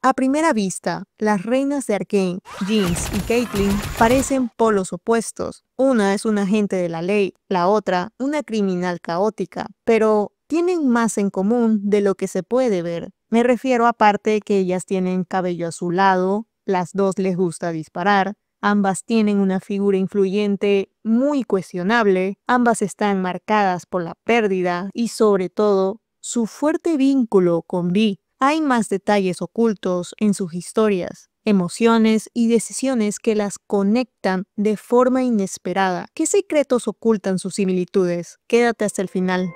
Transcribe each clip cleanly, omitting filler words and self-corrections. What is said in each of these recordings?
A primera vista, las reinas de Arcane, Jinx y Caitlyn, parecen polos opuestos. Una es una agente de la ley, la otra una criminal caótica, pero tienen más en común de lo que se puede ver. Me refiero aparte que ellas tienen cabello azulado, las dos les gusta disparar, ambas tienen una figura influyente muy cuestionable, ambas están marcadas por la pérdida y sobre todo, su fuerte vínculo con Vi. Hay más detalles ocultos en sus historias, emociones y decisiones que las conectan de forma inesperada. ¿Qué secretos ocultan sus similitudes? Quédate hasta el final.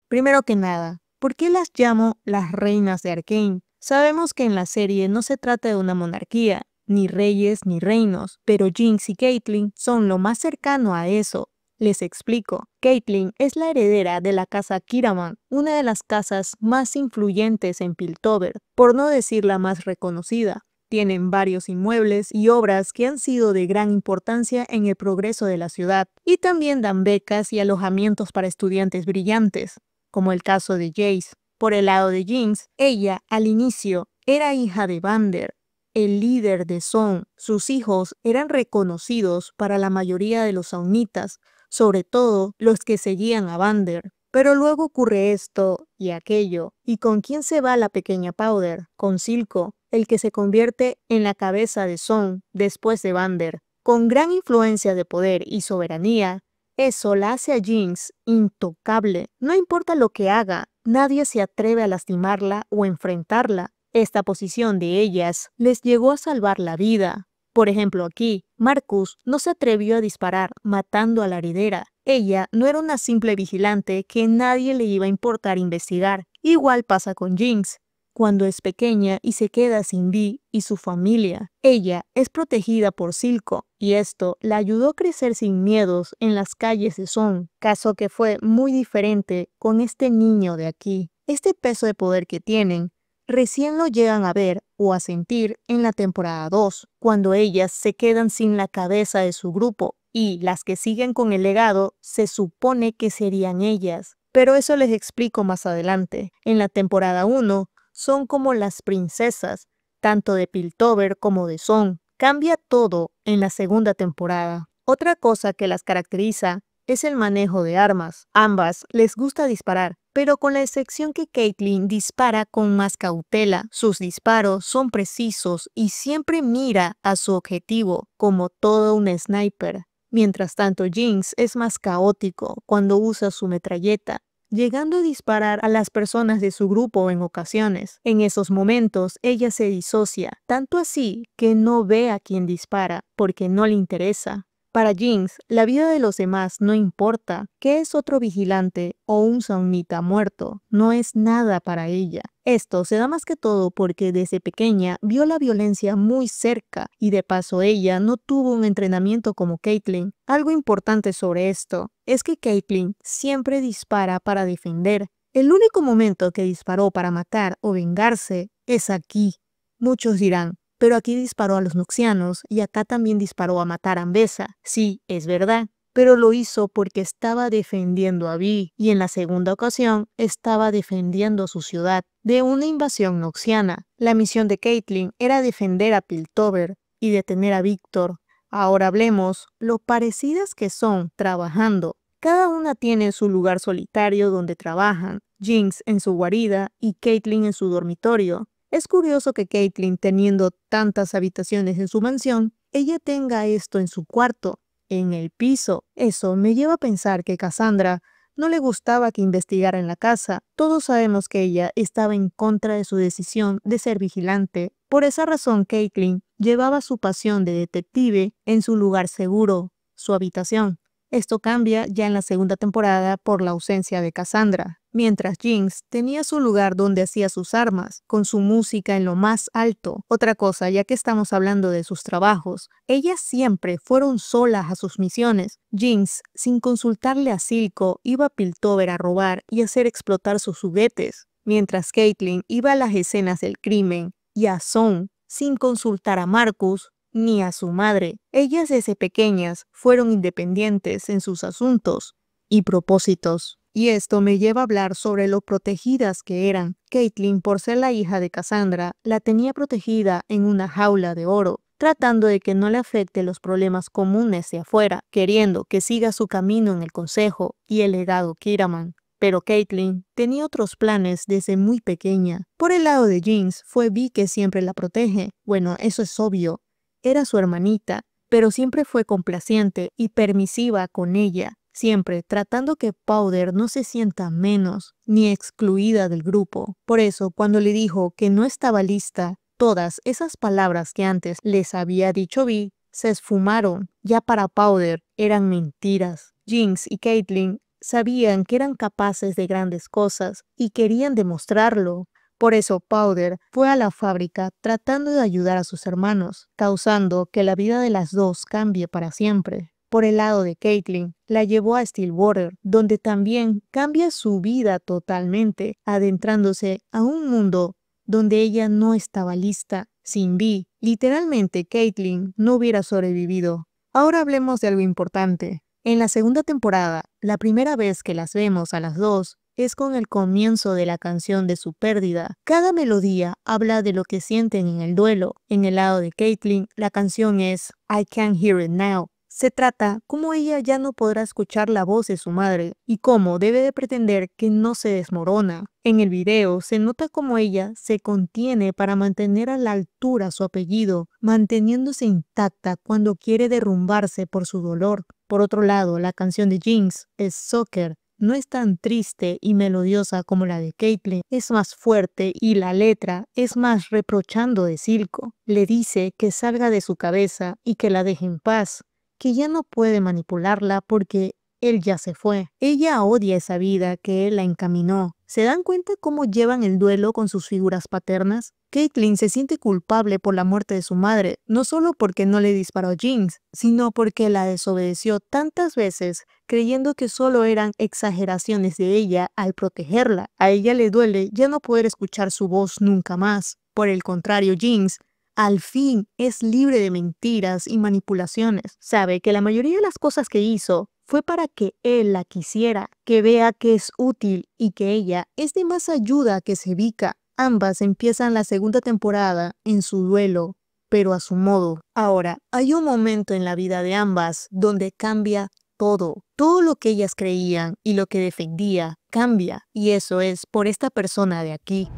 Primero que nada, ¿por qué las llamo las reinas de Arcane? Sabemos que en la serie no se trata de una monarquía, ni reyes ni reinos, pero Jinx y Caitlyn son lo más cercano a eso. Les explico. Caitlyn es la heredera de la casa Kiramman, una de las casas más influyentes en Piltover, por no decir la más reconocida. Tienen varios inmuebles y obras que han sido de gran importancia en el progreso de la ciudad, y también dan becas y alojamientos para estudiantes brillantes, como el caso de Jace. Por el lado de Jinx, ella, al inicio, era hija de Vander, el líder de Zaun. Sus hijos eran reconocidos para la mayoría de los Zaunitas, sobre todo los que seguían a Vander. Pero luego ocurre esto y aquello. ¿Y con quién se va la pequeña Powder? Con Silco, el que se convierte en la cabeza de Zaun después de Vander. Con gran influencia de poder y soberanía, eso la hace a Jinx intocable. No importa lo que haga, nadie se atreve a lastimarla o enfrentarla. Esta posición de ellas les llegó a salvar la vida. Por ejemplo aquí, Marcus no se atrevió a disparar, matando a la heredera. Ella no era una simple vigilante que nadie le iba a importar investigar. Igual pasa con Jinx, cuando es pequeña y se queda sin Vi y su familia. Ella es protegida por Silco, y esto la ayudó a crecer sin miedos en las calles de Zaun, caso que fue muy diferente con este niño de aquí. Este peso de poder que tienen, recién lo llegan a ver o a sentir en la temporada 2, cuando ellas se quedan sin la cabeza de su grupo, y las que siguen con el legado se supone que serían ellas. Pero eso les explico más adelante. En la temporada 1, son como las princesas, tanto de Piltover como de Zaun. Cambia todo en la segunda temporada. Otra cosa que las caracteriza es el manejo de armas. Ambas les gusta disparar, pero con la excepción que Caitlyn dispara con más cautela. Sus disparos son precisos y siempre mira a su objetivo, como todo un sniper. Mientras tanto, Jinx es más caótico cuando usa su metralleta, llegando a disparar a las personas de su grupo en ocasiones. En esos momentos, ella se disocia, tanto así que no ve a quien dispara, porque no le interesa. Para Jinx, la vida de los demás no importa. ¿Qué es otro vigilante o un Zaunita muerto? No es nada para ella. Esto se da más que todo porque desde pequeña vio la violencia muy cerca y de paso ella no tuvo un entrenamiento como Caitlyn. Algo importante sobre esto es que Caitlyn siempre dispara para defender. El único momento que disparó para matar o vengarse es aquí. Muchos dirán, pero aquí disparó a los Noxianos y acá también disparó a matar a Ambessa. Sí, es verdad, pero lo hizo porque estaba defendiendo a Vi, y en la segunda ocasión estaba defendiendo su ciudad de una invasión noxiana. La misión de Caitlyn era defender a Piltover y detener a Víctor. Ahora hablemos lo parecidas que son trabajando. Cada una tiene su lugar solitario donde trabajan, Jinx en su guarida y Caitlyn en su dormitorio. Es curioso que Caitlyn, teniendo tantas habitaciones en su mansión, ella tenga esto en su cuarto, en el piso. Eso me lleva a pensar que Cassandra no le gustaba que investigara en la casa. Todos sabemos que ella estaba en contra de su decisión de ser vigilante. Por esa razón, Caitlyn llevaba su pasión de detective en su lugar seguro, su habitación. Esto cambia ya en la segunda temporada por la ausencia de Cassandra, mientras Jinx tenía su lugar donde hacía sus armas, con su música en lo más alto. Otra cosa, ya que estamos hablando de sus trabajos, ellas siempre fueron solas a sus misiones. Jinx, sin consultarle a Silco, iba a Piltover a robar y hacer explotar sus juguetes, mientras Caitlyn iba a las escenas del crimen y a Zaun, sin consultar a Marcus ni a su madre. Ellas desde pequeñas fueron independientes en sus asuntos y propósitos. Y esto me lleva a hablar sobre lo protegidas que eran. Caitlyn, por ser la hija de Cassandra, la tenía protegida en una jaula de oro, tratando de que no le afecte los problemas comunes de afuera, queriendo que siga su camino en el consejo y el legado Kiraman. Pero Caitlyn tenía otros planes desde muy pequeña. Por el lado de Jinx, fue Vi que siempre la protege. Bueno, eso es obvio. Era su hermanita, pero siempre fue complaciente y permisiva con ella, siempre tratando que Powder no se sienta menos ni excluida del grupo. Por eso, cuando le dijo que no estaba lista, todas esas palabras que antes les había dicho Vi se esfumaron. Ya para Powder eran mentiras. Jinx y Caitlyn sabían que eran capaces de grandes cosas y querían demostrarlo. Por eso Powder fue a la fábrica tratando de ayudar a sus hermanos, causando que la vida de las dos cambie para siempre. Por el lado de Caitlyn, la llevó a Stillwater, donde también cambia su vida totalmente, adentrándose a un mundo donde ella no estaba lista. Sin Vi, literalmente Caitlyn no hubiera sobrevivido. Ahora hablemos de algo importante. En la segunda temporada, la primera vez que las vemos a las dos es con el comienzo de la canción de su pérdida. Cada melodía habla de lo que sienten en el duelo. En el lado de Caitlyn, la canción es I Can't Hear It Now. Se trata cómo ella ya no podrá escuchar la voz de su madre y cómo debe de pretender que no se desmorona. En el video se nota cómo ella se contiene para mantener a la altura su apellido, manteniéndose intacta cuando quiere derrumbarse por su dolor. Por otro lado, la canción de Jinx es Soccer. No es tan triste y melodiosa como la de Caitlyn, es más fuerte y la letra es más reprochando de Silco. Le dice que salga de su cabeza y que la deje en paz, que ya no puede manipularla porque él ya se fue. Ella odia esa vida que él la encaminó. ¿Se dan cuenta cómo llevan el duelo con sus figuras paternas? Caitlyn se siente culpable por la muerte de su madre, no solo porque no le disparó a Jinx, sino porque la desobedeció tantas veces, creyendo que solo eran exageraciones de ella al protegerla. A ella le duele ya no poder escuchar su voz nunca más. Por el contrario, Jinx al fin es libre de mentiras y manipulaciones. Sabe que la mayoría de las cosas que hizo fue para que él la quisiera, que vea que es útil y que ella es de más ayuda que Sevika. Ambas empiezan la segunda temporada en su duelo, pero a su modo. Ahora, hay un momento en la vida de ambas donde cambia todo. Todo lo que ellas creían y lo que defendía cambia, y eso es por esta persona de aquí.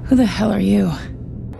Who the hell are you?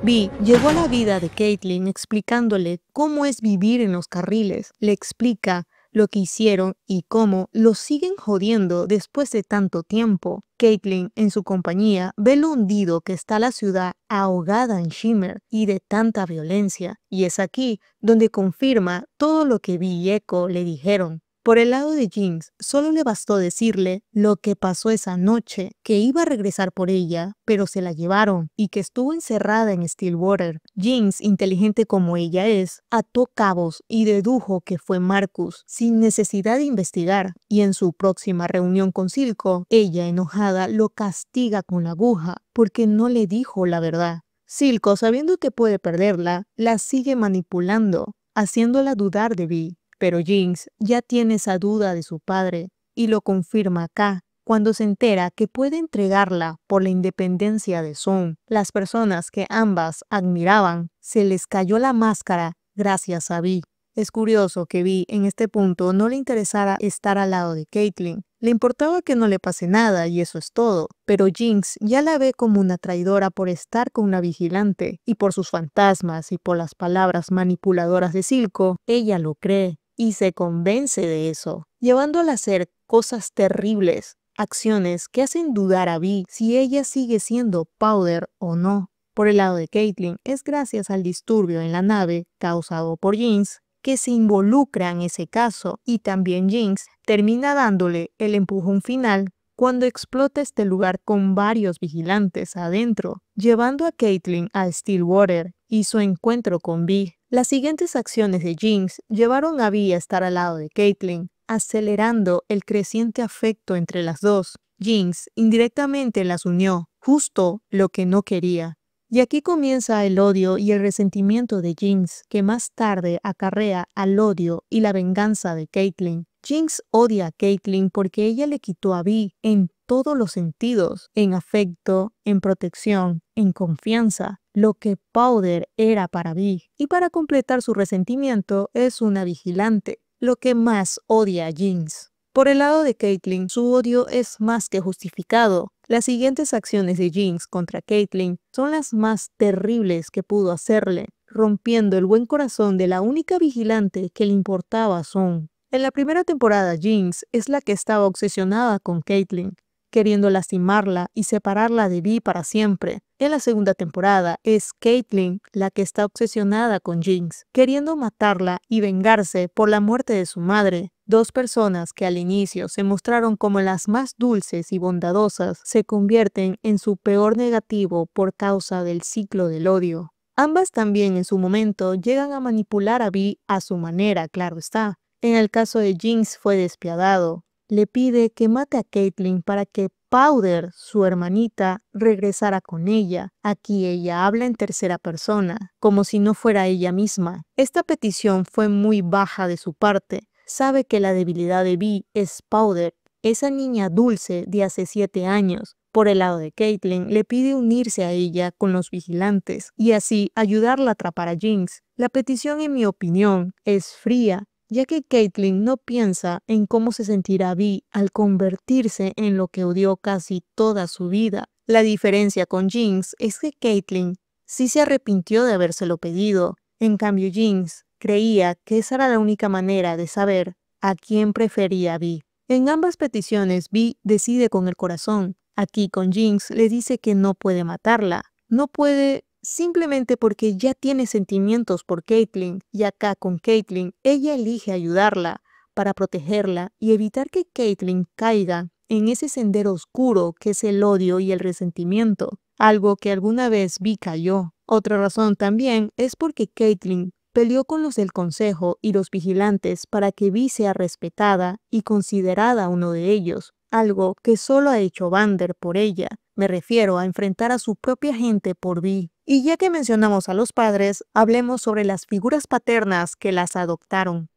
Vi llegó a la vida de Caitlyn explicándole cómo es vivir en los carriles. Le explica lo que hicieron y cómo lo siguen jodiendo después de tanto tiempo. Caitlyn, en su compañía, ve lo hundido que está la ciudad ahogada en Shimmer y de tanta violencia. Y es aquí donde confirma todo lo que Vi y Echo le dijeron. Por el lado de Jinx, solo le bastó decirle lo que pasó esa noche, que iba a regresar por ella, pero se la llevaron y que estuvo encerrada en Stillwater. Jinx, inteligente como ella es, ató cabos y dedujo que fue Marcus, sin necesidad de investigar, y en su próxima reunión con Silco, ella, enojada, lo castiga con la aguja porque no le dijo la verdad. Silco, sabiendo que puede perderla, la sigue manipulando, haciéndola dudar de Vi. Pero Jinx ya tiene esa duda de su padre y lo confirma acá cuando se entera que puede entregarla por la independencia de Zoom. Las personas que ambas admiraban se les cayó la máscara gracias a Vi. Es curioso que Vi en este punto no le interesara estar al lado de Caitlyn. Le importaba que no le pase nada y eso es todo, pero Jinx ya la ve como una traidora por estar con una vigilante y por sus fantasmas y por las palabras manipuladoras de Silco, ella lo cree. Y se convence de eso, llevándola a hacer cosas terribles, acciones que hacen dudar a Vi si ella sigue siendo Powder o no. Por el lado de Caitlyn, es gracias al disturbio en la nave causado por Jinx que se involucra en ese caso, y también Jinx termina dándole el empujón final cuando explota este lugar con varios vigilantes adentro, llevando a Caitlyn a Stillwater y su encuentro con Vi. Las siguientes acciones de Jinx llevaron a Vi a estar al lado de Caitlyn, acelerando el creciente afecto entre las dos. Jinx indirectamente las unió, justo lo que no quería. Y aquí comienza el odio y el resentimiento de Jinx, que más tarde acarrea al odio y la venganza de Caitlyn. Jinx odia a Caitlyn porque ella le quitó a Vi en todos los sentidos, en afecto, en protección, en confianza, lo que Powder era para Vi. Y para completar su resentimiento es una vigilante, lo que más odia a Jinx. Por el lado de Caitlyn, su odio es más que justificado. Las siguientes acciones de Jinx contra Caitlyn son las más terribles que pudo hacerle, rompiendo el buen corazón de la única vigilante que le importaba a Song. En la primera temporada, Jinx es la que estaba obsesionada con Caitlyn, queriendo lastimarla y separarla de Vi para siempre. En la segunda temporada es Caitlyn la que está obsesionada con Jinx, queriendo matarla y vengarse por la muerte de su madre. Dos personas que al inicio se mostraron como las más dulces y bondadosas se convierten en su peor negativo por causa del ciclo del odio. Ambas también en su momento llegan a manipular a Vi a su manera, claro está. En el caso de Jinx fue despiadado. Le pide que mate a Caitlyn para que Powder, su hermanita, regresara con ella. Aquí ella habla en tercera persona, como si no fuera ella misma. Esta petición fue muy baja de su parte. Sabe que la debilidad de Vi es Powder, esa niña dulce de hace 7 años. Por el lado de Caitlyn, le pide unirse a ella con los vigilantes y así ayudarla a atrapar a Jinx. La petición, en mi opinión, es fría, ya que Caitlyn no piensa en cómo se sentirá Vi al convertirse en lo que odió casi toda su vida. La diferencia con Jinx es que Caitlyn sí se arrepintió de habérselo pedido. En cambio, Jinx creía que esa era la única manera de saber a quién prefería Vi. En ambas peticiones, Vi decide con el corazón. Aquí con Jinx le dice que no puede matarla. No puede simplemente porque ya tiene sentimientos por Caitlyn, y acá con Caitlyn ella elige ayudarla para protegerla y evitar que Caitlyn caiga en ese sendero oscuro que es el odio y el resentimiento, algo que alguna vez Vi cayó. Otra razón también es porque Caitlyn peleó con los del consejo y los vigilantes para que Vi sea respetada y considerada uno de ellos, algo que solo ha hecho Vander por ella. Me refiero a enfrentar a su propia gente por Vi. Y ya que mencionamos a los padres, hablemos sobre las figuras paternas que las adoptaron,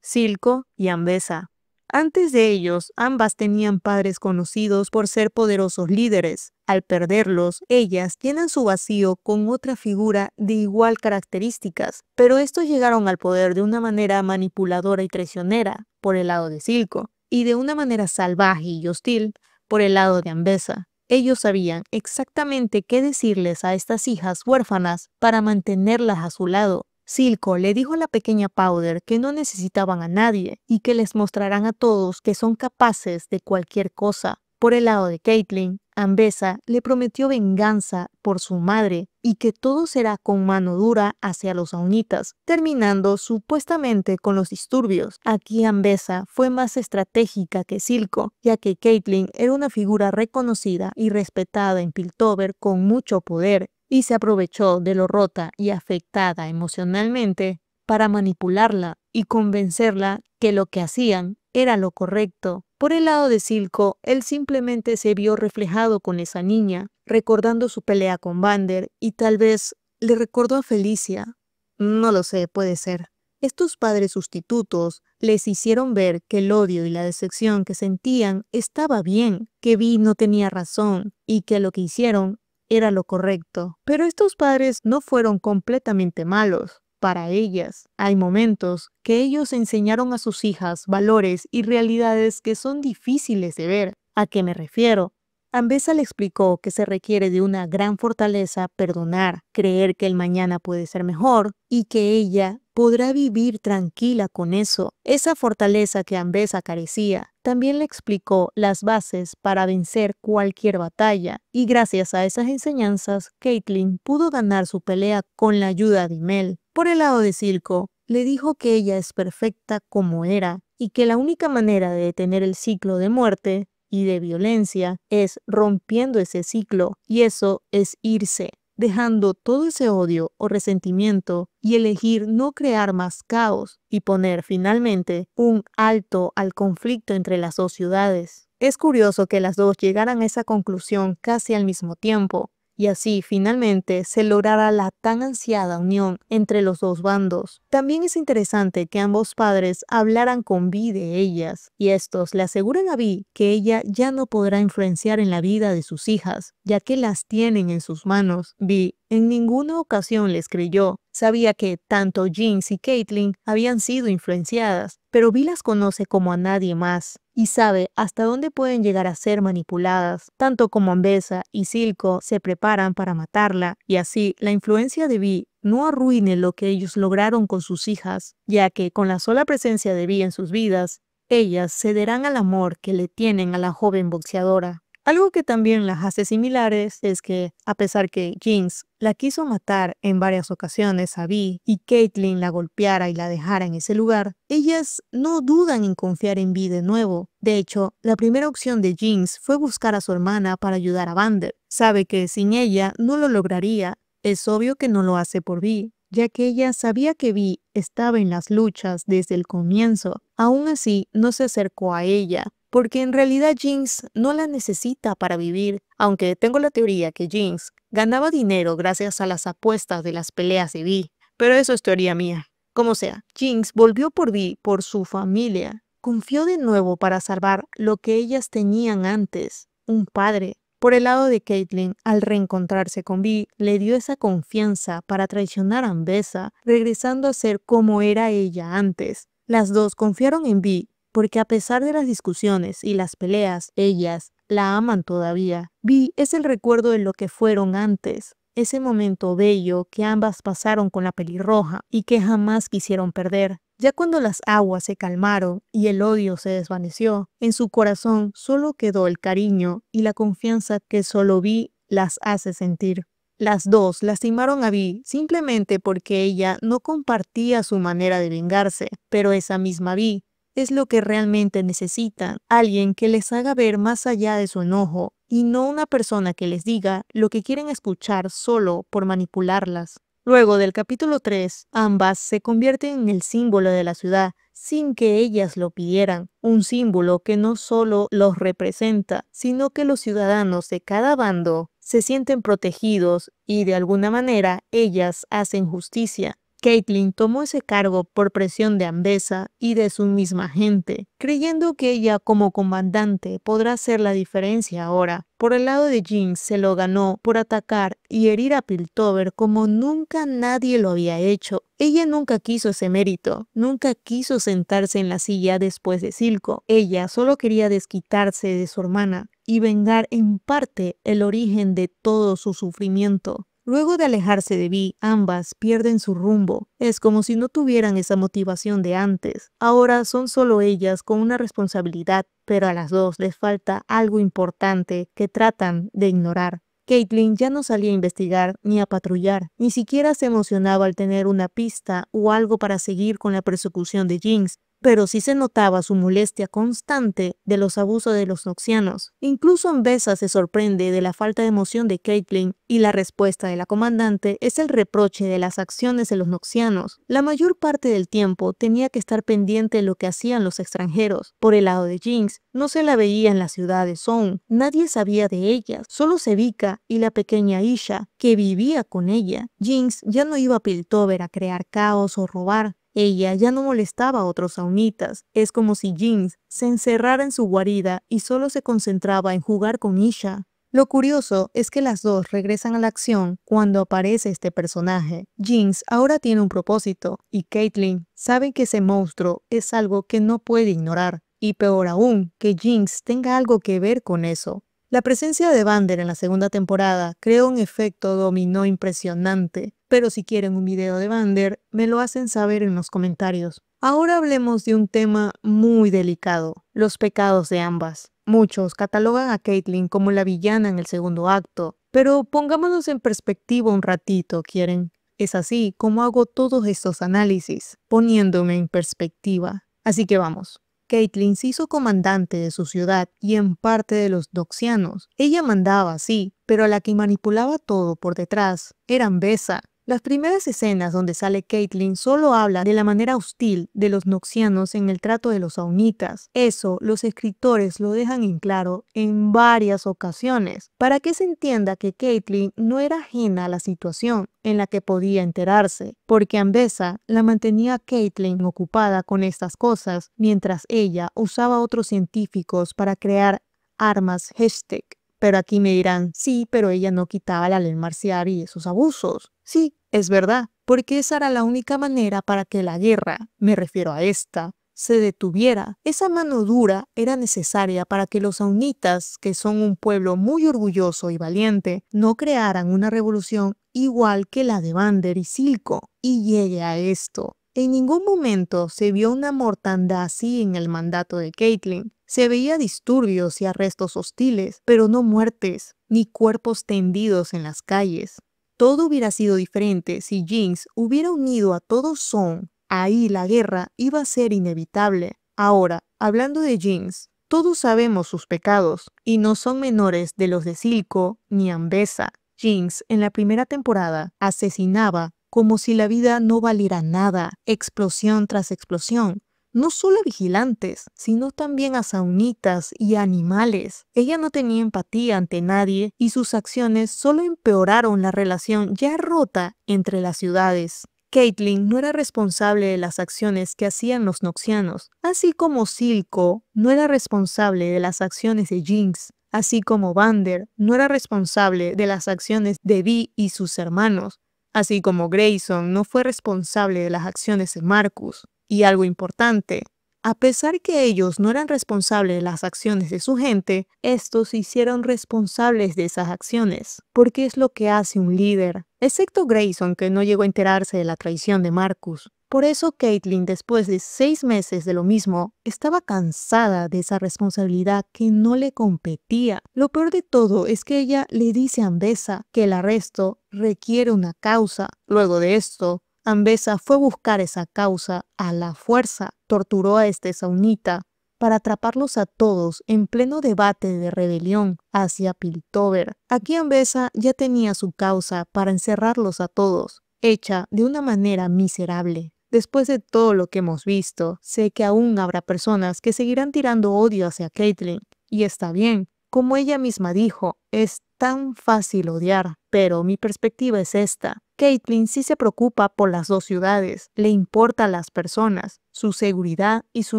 Silco y Ambessa. Antes de ellos, ambas tenían padres conocidos por ser poderosos líderes. Al perderlos, ellas llenan su vacío con otra figura de igual características, pero estos llegaron al poder de una manera manipuladora y traicionera, por el lado de Silco, y de una manera salvaje y hostil, por el lado de Ambessa. Ellos sabían exactamente qué decirles a estas hijas huérfanas para mantenerlas a su lado. Silco le dijo a la pequeña Powder que no necesitaban a nadie y que les mostrarán a todos que son capaces de cualquier cosa. Por el lado de Caitlyn, Ambessa le prometió venganza por su madre y que todo será con mano dura hacia los Aunitas, terminando supuestamente con los disturbios. Aquí Ambessa fue más estratégica que Silco, ya que Caitlyn era una figura reconocida y respetada en Piltover con mucho poder, y se aprovechó de lo rota y afectada emocionalmente para manipularla y convencerla que lo que hacían era lo correcto. Por el lado de Silco, él simplemente se vio reflejado con esa niña, recordando su pelea con Vander y tal vez le recordó a Felicia. No lo sé, puede ser. Estos padres sustitutos les hicieron ver que el odio y la decepción que sentían estaba bien, que Vi no tenía razón y que lo que hicieron era lo correcto. Pero estos padres no fueron completamente malos. Para ellas, hay momentos que ellos enseñaron a sus hijas valores y realidades que son difíciles de ver. ¿A qué me refiero? Ambessa le explicó que se requiere de una gran fortaleza perdonar, creer que el mañana puede ser mejor y que ella podrá vivir tranquila con eso. Esa fortaleza que Ambessa carecía. También le explicó las bases para vencer cualquier batalla y gracias a esas enseñanzas, Caitlyn pudo ganar su pelea con la ayuda de Mel. Por el lado de Silco, le dijo que ella es perfecta como era y que la única manera de detener el ciclo de muerte y de violencia es rompiendo ese ciclo, y eso es irse, dejando todo ese odio o resentimiento y elegir no crear más caos y poner finalmente un alto al conflicto entre las dos ciudades. Es curioso que las dos llegaran a esa conclusión casi al mismo tiempo, y así finalmente se lograra la tan ansiada unión entre los dos bandos. También es interesante que ambos padres hablaran con Vi de ellas, y estos le aseguran a Vi que ella ya no podrá influenciar en la vida de sus hijas, ya que las tienen en sus manos. Vi en ninguna ocasión les creyó. Sabía que tanto Jinx y Caitlyn habían sido influenciadas, pero Vi las conoce como a nadie más y sabe hasta dónde pueden llegar a ser manipuladas. Tanto como Ambessa y Silco se preparan para matarla, y así la influencia de Vi no arruine lo que ellos lograron con sus hijas, ya que con la sola presencia de Vi en sus vidas, ellas cederán al amor que le tienen a la joven boxeadora. Algo que también las hace similares es que, a pesar que Jinx la quiso matar en varias ocasiones a Vi y Caitlyn la golpeara y la dejara en ese lugar, ellas no dudan en confiar en Vi de nuevo. De hecho, la primera opción de Jinx fue buscar a su hermana para ayudar a Vander. Sabe que sin ella no lo lograría. Es obvio que no lo hace por Vi, ya que ella sabía que Vi estaba en las luchas desde el comienzo. Aún así, no se acercó a ella, porque en realidad Jinx no la necesita para vivir, aunque tengo la teoría que Jinx ganaba dinero gracias a las apuestas de las peleas de Vi, pero eso es teoría mía. Como sea, Jinx volvió por Vi por su familia. Confió de nuevo para salvar lo que ellas tenían antes, un padre. Por el lado de Caitlyn, al reencontrarse con Vi, le dio esa confianza para traicionar a Ambessa, regresando a ser como era ella antes. Las dos confiaron en Vi, porque a pesar de las discusiones y las peleas, ellas la aman todavía. Vi es el recuerdo de lo que fueron antes, ese momento bello que ambas pasaron con la pelirroja y que jamás quisieron perder. Ya cuando las aguas se calmaron y el odio se desvaneció, en su corazón solo quedó el cariño y la confianza que solo Vi las hace sentir. Las dos lastimaron a Vi simplemente porque ella no compartía su manera de vengarse, pero esa misma Vi es lo que realmente necesitan, alguien que les haga ver más allá de su enojo y no una persona que les diga lo que quieren escuchar solo por manipularlas. Luego del capítulo 3, ambas se convierten en el símbolo de la ciudad sin que ellas lo pidieran, un símbolo que no solo los representa, sino que los ciudadanos de cada bando se sienten protegidos y de alguna manera ellas hacen justicia. Caitlyn tomó ese cargo por presión de Ambessa y de su misma gente, creyendo que ella como comandante podrá hacer la diferencia ahora. Por el lado de Jinx se lo ganó por atacar y herir a Piltover como nunca nadie lo había hecho. Ella nunca quiso ese mérito, nunca quiso sentarse en la silla después de Silco. Ella solo quería desquitarse de su hermana y vengar en parte el origen de todo su sufrimiento. Luego de alejarse de Vi, ambas pierden su rumbo. Es como si no tuvieran esa motivación de antes. Ahora son solo ellas con una responsabilidad, pero a las dos les falta algo importante que tratan de ignorar. Caitlyn ya no salía a investigar ni a patrullar, ni siquiera se emocionaba al tener una pista o algo para seguir con la persecución de Jinx, pero sí se notaba su molestia constante de los abusos de los noxianos. Incluso Ambessa se sorprende de la falta de emoción de Caitlyn y la respuesta de la comandante es el reproche de las acciones de los noxianos. La mayor parte del tiempo tenía que estar pendiente de lo que hacían los extranjeros. Por el lado de Jinx, no se la veía en la ciudad de Sound, nadie sabía de ella, solo Sevika y la pequeña Isha, que vivía con ella. Jinx ya no iba a Piltover a crear caos o robar. Ella ya no molestaba a otros saunitas. Es como si Jinx se encerrara en su guarida y solo se concentraba en jugar con Isha. Lo curioso es que las dos regresan a la acción cuando aparece este personaje. Jinx ahora tiene un propósito y Caitlyn sabe que ese monstruo es algo que no puede ignorar. Y peor aún, que Jinx tenga algo que ver con eso. La presencia de Vander en la segunda temporada creó un efecto dominó impresionante, pero si quieren un video de Vander, me lo hacen saber en los comentarios. Ahora hablemos de un tema muy delicado, los pecados de ambas. Muchos catalogan a Caitlyn como la villana en el segundo acto, pero pongámonos en perspectiva un ratito, ¿quieren? Es así como hago todos estos análisis, poniéndome en perspectiva. Así que vamos. Caitlyn se hizo comandante de su ciudad y en parte de los noxianos. Ella mandaba, sí, pero la que manipulaba todo por detrás era Ambessa. Las primeras escenas donde sale Caitlyn solo hablan de la manera hostil de los noxianos en el trato de los aunitas. Eso los escritores lo dejan en claro en varias ocasiones, para que se entienda que Caitlyn no era ajena a la situación en la que podía enterarse, porque Ambessa la mantenía a Caitlyn ocupada con estas cosas, mientras ella usaba a otros científicos para crear armas Hextech. Pero aquí me dirán, sí, pero ella no quitaba la ley marcial y esos abusos. Sí, es verdad, porque esa era la única manera para que la guerra, me refiero a esta, se detuviera. Esa mano dura era necesaria para que los aunitas, que son un pueblo muy orgulloso y valiente, no crearan una revolución igual que la de Vander y Silco. Y llegue a esto. En ningún momento se vio una mortandad así en el mandato de Caitlyn. Se veía disturbios y arrestos hostiles, pero no muertes, ni cuerpos tendidos en las calles. Todo hubiera sido diferente si Jinx hubiera unido a todo Zone. Ahí la guerra iba a ser inevitable. Ahora, hablando de Jinx, todos sabemos sus pecados, y no son menores de los de Silco ni Ambessa. Jinx, en la primera temporada, asesinaba como si la vida no valiera nada, explosión tras explosión. No solo a vigilantes, sino también a saunitas y animales. Ella no tenía empatía ante nadie y sus acciones solo empeoraron la relación ya rota entre las ciudades. Caitlyn no era responsable de las acciones que hacían los noxianos, así como Silco no era responsable de las acciones de Jinx, así como Vander no era responsable de las acciones de Vi y sus hermanos, así como Grayson no fue responsable de las acciones de Marcus. Y algo importante, a pesar que ellos no eran responsables de las acciones de su gente, estos se hicieron responsables de esas acciones, porque es lo que hace un líder, excepto Grayson, que no llegó a enterarse de la traición de Marcus. Por eso Caitlyn, después de 6 meses de lo mismo, estaba cansada de esa responsabilidad que no le competía. Lo peor de todo es que ella le dice a Ambessa que el arresto requiere una causa. Luego de esto, Ambessa fue a buscar esa causa a la fuerza, torturó a este saunita para atraparlos a todos en pleno debate de rebelión hacia Piltover. Aquí Ambessa ya tenía su causa para encerrarlos a todos, hecha de una manera miserable. Después de todo lo que hemos visto, sé que aún habrá personas que seguirán tirando odio hacia Caitlyn, y está bien. Como ella misma dijo, es tan fácil odiar, pero mi perspectiva es esta. Caitlyn sí se preocupa por las dos ciudades, le importa a las personas, su seguridad y su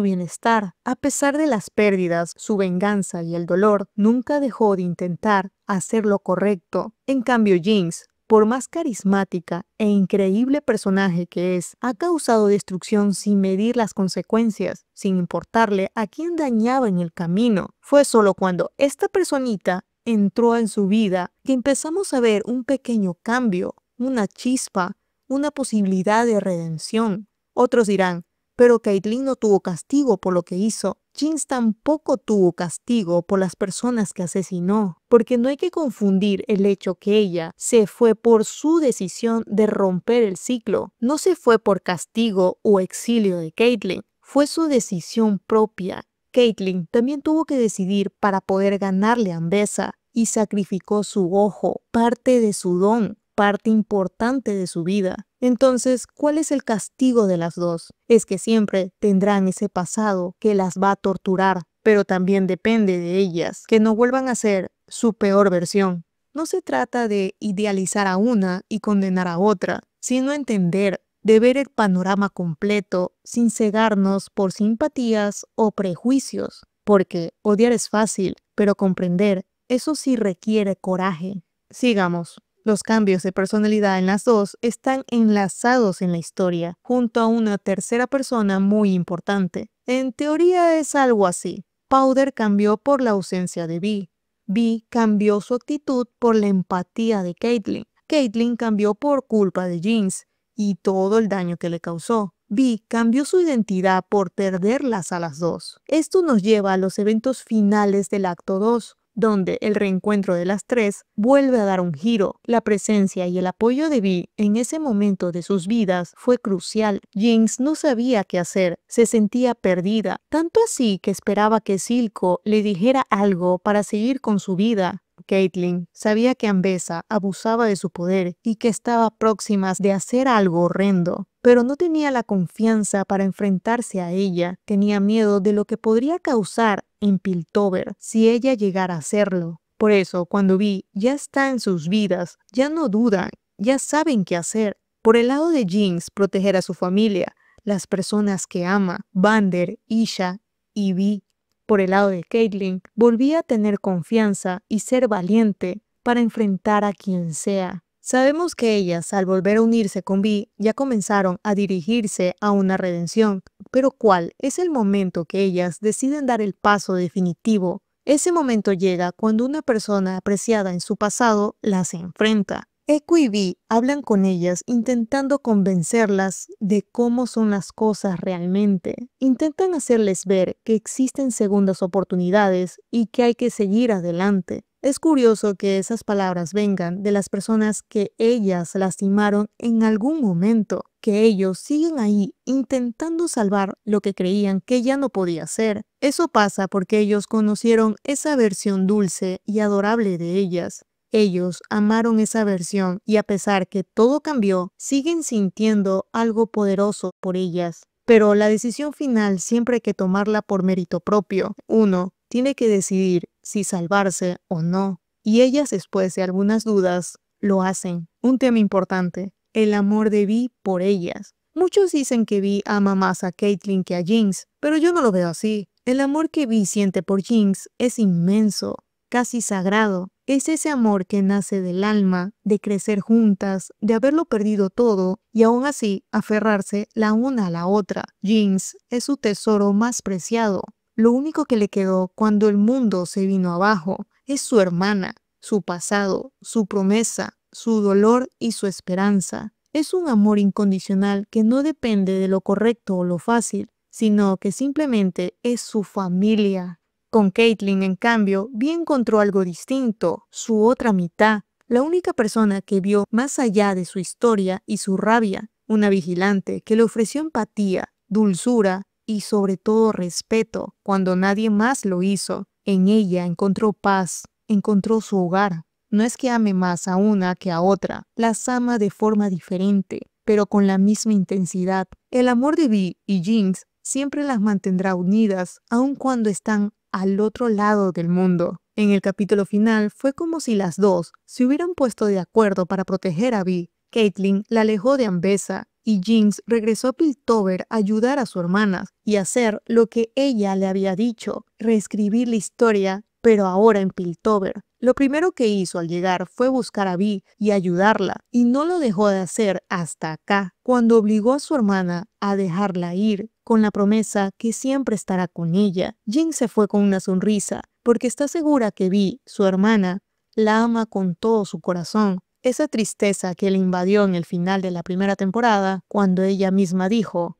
bienestar. A pesar de las pérdidas, su venganza y el dolor, nunca dejó de intentar hacer lo correcto. En cambio, Jinx, por más carismática e increíble personaje que es, ha causado destrucción sin medir las consecuencias, sin importarle a quién dañaba en el camino. Fue solo cuando esta personita entró en su vida que empezamos a ver un pequeño cambio, una chispa, una posibilidad de redención. Otros dirán, pero Caitlyn no tuvo castigo por lo que hizo. Jinx tampoco tuvo castigo por las personas que asesinó, porque no hay que confundir el hecho que ella se fue por su decisión de romper el ciclo. No se fue por castigo o exilio de Caitlyn, fue su decisión propia. Caitlyn también tuvo que decidir para poder ganarle a Ambessa y sacrificó su ojo, parte de su don, parte importante de su vida. Entonces, ¿cuál es el castigo de las dos? Es que siempre tendrán ese pasado que las va a torturar, pero también depende de ellas, que no vuelvan a ser su peor versión. No se trata de idealizar a una y condenar a otra, sino entender, de ver el panorama completo sin cegarnos por simpatías o prejuicios, porque odiar es fácil, pero comprender, eso sí requiere coraje. Sigamos. Los cambios de personalidad en las dos están enlazados en la historia, junto a una tercera persona muy importante. En teoría es algo así. Powder cambió por la ausencia de Vi. Vi cambió su actitud por la empatía de Caitlyn. Caitlyn cambió por culpa de Jinx y todo el daño que le causó. Vi cambió su identidad por perderlas a las dos. Esto nos lleva a los eventos finales del acto 2. Donde el reencuentro de las tres vuelve a dar un giro. La presencia y el apoyo de Vi en ese momento de sus vidas fue crucial. Jinx no sabía qué hacer, se sentía perdida, tanto así que esperaba que Silco le dijera algo para seguir con su vida. Caitlin sabía que Ambessa abusaba de su poder y que estaba próxima de hacer algo horrendo, pero no tenía la confianza para enfrentarse a ella. Tenía miedo de lo que podría causar en Piltover si ella llegara a hacerlo. Por eso, cuando Vi ya está en sus vidas, ya no dudan, ya saben qué hacer. Por el lado de Jinx, proteger a su familia, las personas que ama, Vander, Isha y Vi. Por el lado de Caitlin, volvía a tener confianza y ser valiente para enfrentar a quien sea. Sabemos que ellas, al volver a unirse con Vi, ya comenzaron a dirigirse a una redención. Pero ¿cuál es el momento que ellas deciden dar el paso definitivo? Ese momento llega cuando una persona apreciada en su pasado las enfrenta. Echo y Vi hablan con ellas intentando convencerlas de cómo son las cosas realmente. Intentan hacerles ver que existen segundas oportunidades y que hay que seguir adelante. Es curioso que esas palabras vengan de las personas que ellas lastimaron en algún momento, que ellos siguen ahí intentando salvar lo que creían que ya no podía ser. Eso pasa porque ellos conocieron esa versión dulce y adorable de ellas. Ellos amaron esa versión y a pesar que todo cambió, siguen sintiendo algo poderoso por ellas. Pero la decisión final siempre hay que tomarla por mérito propio. Uno tiene que decidir si salvarse o no. Y ellas, después de algunas dudas, lo hacen. Un tema importante, el amor de Vi por ellas. Muchos dicen que Vi ama más a Caitlin que a Jinx, pero yo no lo veo así. El amor que Vi siente por Jinx es inmenso, casi sagrado. Es ese amor que nace del alma, de crecer juntas, de haberlo perdido todo y aún así aferrarse la una a la otra. Jinx es su tesoro más preciado. Lo único que le quedó cuando el mundo se vino abajo es su hermana, su pasado, su promesa, su dolor y su esperanza. Es un amor incondicional que no depende de lo correcto o lo fácil, sino que simplemente es su familia. Con Caitlin, en cambio, Vi encontró algo distinto, su otra mitad, la única persona que vio más allá de su historia y su rabia, una vigilante que le ofreció empatía, dulzura y sobre todo respeto cuando nadie más lo hizo. En ella encontró paz, encontró su hogar. No es que ame más a una que a otra, las ama de forma diferente, pero con la misma intensidad. El amor de Vi y Jinx siempre las mantendrá unidas, aun cuando están al otro lado del mundo. En el capítulo final fue como si las dos se hubieran puesto de acuerdo para proteger a Vi. Caitlin la alejó de Ambessa y Jinx regresó a Piltover a ayudar a su hermana y hacer lo que ella le había dicho, reescribir la historia, pero ahora en Piltover. Lo primero que hizo al llegar fue buscar a Vi y ayudarla, y no lo dejó de hacer hasta acá, cuando obligó a su hermana a dejarla ir, con la promesa que siempre estará con ella. Jinx se fue con una sonrisa, porque está segura que Vi, su hermana, la ama con todo su corazón. Esa tristeza que le invadió en el final de la primera temporada, cuando ella misma dijo,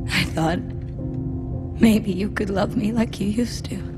I thought maybe you could love me like you used to.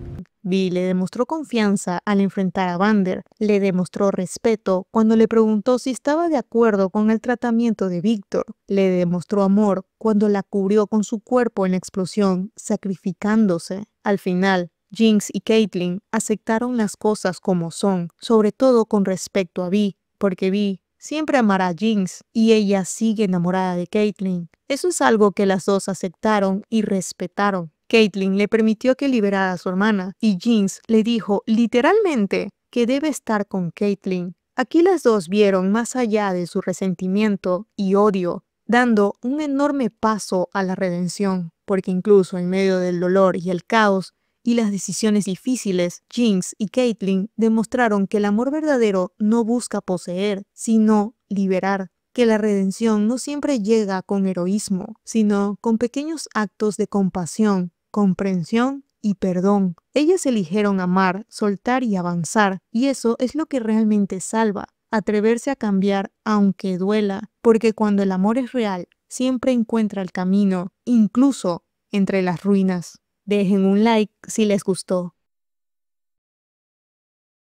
Vi le demostró confianza al enfrentar a Vander, le demostró respeto cuando le preguntó si estaba de acuerdo con el tratamiento de Victor, le demostró amor cuando la cubrió con su cuerpo en la explosión, sacrificándose. Al final, Jinx y Caitlin aceptaron las cosas como son, sobre todo con respecto a Vi, porque Vi siempre amará a Jinx y ella sigue enamorada de Caitlin. Eso es algo que las dos aceptaron y respetaron. Caitlin le permitió que liberara a su hermana y Jinx le dijo literalmente que debe estar con Caitlin. Aquí las dos vieron más allá de su resentimiento y odio, dando un enorme paso a la redención, porque incluso en medio del dolor y el caos y las decisiones difíciles, Jinx y Caitlin demostraron que el amor verdadero no busca poseer, sino liberar. Que la redención no siempre llega con heroísmo, sino con pequeños actos de compasión, comprensión y perdón. Ellas eligieron amar, soltar y avanzar, y eso es lo que realmente salva. Atreverse a cambiar aunque duela, porque cuando el amor es real, siempre encuentra el camino, incluso entre las ruinas. Dejen un like si les gustó.